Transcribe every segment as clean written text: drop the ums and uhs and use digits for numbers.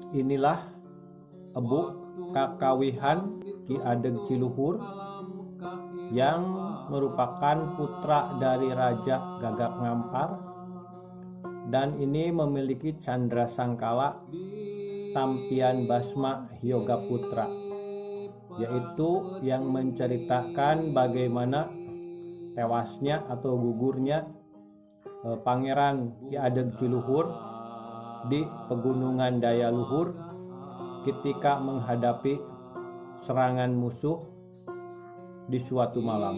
Inilah ebuk kakawihan Ki Adeg Ciluhur yang merupakan putra dari Raja Gagak Ngampar, dan ini memiliki candra sangkala Tampian Basma Hyoga Putra, yaitu yang menceritakan bagaimana tewasnya atau gugurnya Pangeran Ki Adeg Ciluhur di Pegunungan Daya Luhur ketika menghadapi serangan musuh di suatu malam.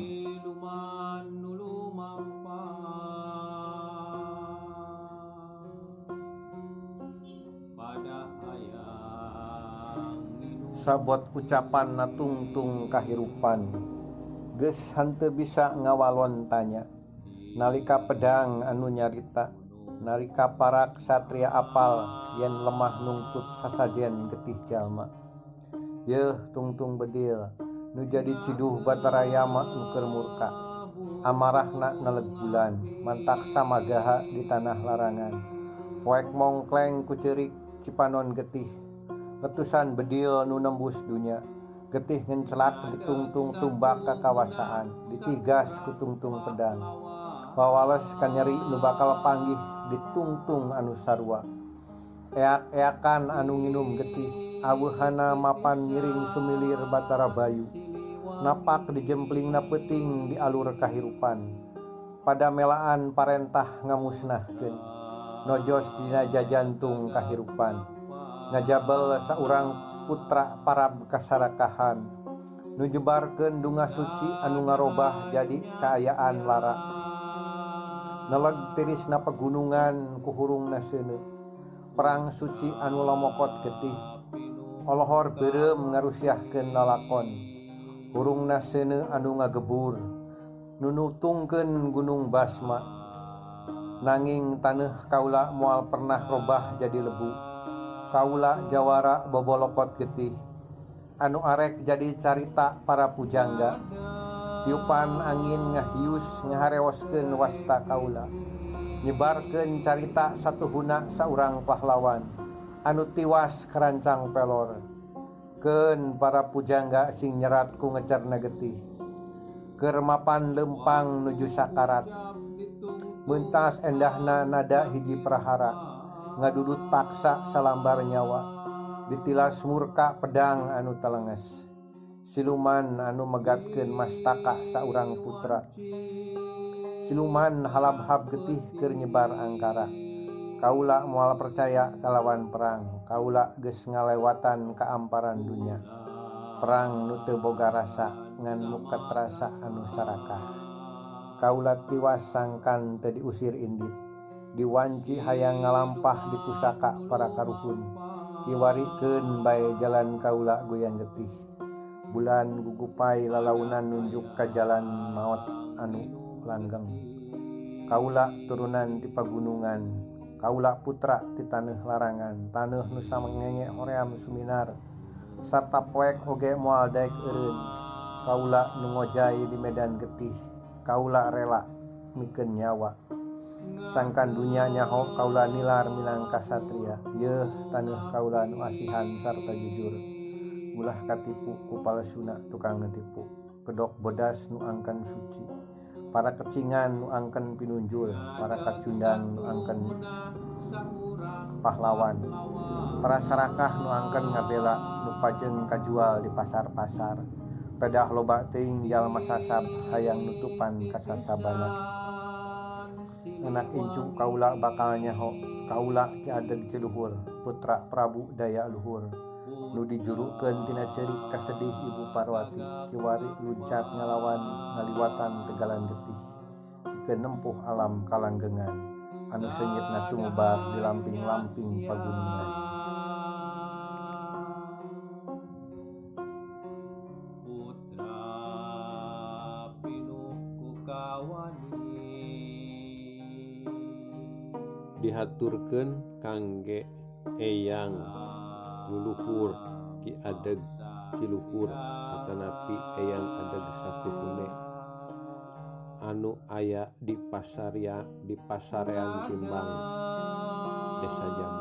Sabot ucapan na tungtung kahirupan, geus henteu bisa ngawalon tanya. Nalika pedang anu nyarita, nalika para ksatria apal yen lemah nungtut sasajen getih jalma. Yeuh tungtung bedil nu jadi ciduh Batara Yama nu keur murka, amarahna neleg bulan mantak samagaha di tanah larangan. Poek mongkleng ku ceurik cipanon getih, letusan bedil nu nembus dunya. Getih ngencelak ditungtung tumbak kakawasaan, ditigas ku tungtung pedang. Wawales kanyeri nu bakal panggih ditungtung anu sarua. Eak-eakan anu nginum getih, aweuhana mapan ngiring sumilir Batara Bayu. Napak dijemplingna peuting di alur kahirupan, pada melaan parentah ngamusnahkeun, nojos dina jajantung kahirupan, ngajabel saurang putra parab kasarakahan, nu jebarkeun dunga suci anu ngarobah jadi kaayaan lara. Neleg tirisna pegunungan ku hurungna seuneu, perang suci anu lomokot getih, olohok beureum ngarusiahkeun lalakon. Hurungna seuneu anu ngagebur, nu nutungkeun gunung Basma, nanging taneuh kaula moal pernah robah jadi lebu. Kaula jawara bobolokot getih, anu arek jadi carita para pujangga. Tiupan angin ngahius ngahareoskeun wasta kaula, nyebarkeun carita satuhuna saurang pahlawan anu tiwas kerancang pelor. Keun para pujangga sing nyerat ku ngecerna getih, keur mapan lempang nuju sakarat. Meuntas endahna nada hiji prahara, ngadudut paksa salambar nyawa, ditilas murka pedang anu telenges. Siluman anu megatkeun mastaka saurang putra, siluman halab-hab getih keur nyebar angkara. Kaula moal percaya kalawan perang, kaula geus ngalewatan kaamparan dunya. Perang nu teu boga rasa ngan muket rasa anu sarakah. Kaula tiwas sangkan teu diusir indit, diwanci hayang ngalampah di pusaka para karuhun. Kiwarikeun bae jalan kaula goyang getih, bulan gugupai lalaunan nunjuk ka jalan maot anu langgeng. Kaula turunan ti pagunungan, kaula putra ti taneuh larangan, taneuh nu samangenge hoream suminar, sarta poek oge moal daek eureun. Kaula nu ngojay di medan getih, kaula rela mikeun nyawa. Sangkan dunya nyaho kaula nilar minang kasatria, yeuh taneuh kaula nu asihan sarta jujur. Ulah katipu ku palsuna tukang netipu, kedok bodas nu angken suci, para kecingan nu angken pinunjul, para kacundang nu angken pahlawan, para sarakah nu angken ngabela, nu pajeng kajual di pasar-pasar. Pedah loba teuing jalma sasab hayang nutupan kasasabana. Anak incu kaula bakal nyaho, kaula Ki Adeg Ciluhur, putra Prabu Daya Luhur, nu dijurukeun tina ceurik kasedih Ibu Parwati, kiwari luncat ngalawan ngaliwatan tegalan getih, pikeun nempuh alam kalanggengan anu seungitna sumebar di lamping-lamping pagunungan. Putra pinuh ku kawani, dihaturkeun kangge eyang luluhur Ki Adeg Ciluhur atanapi eyang Adeg Satuhune anu aya di pasarean Timbang Desa Jambu.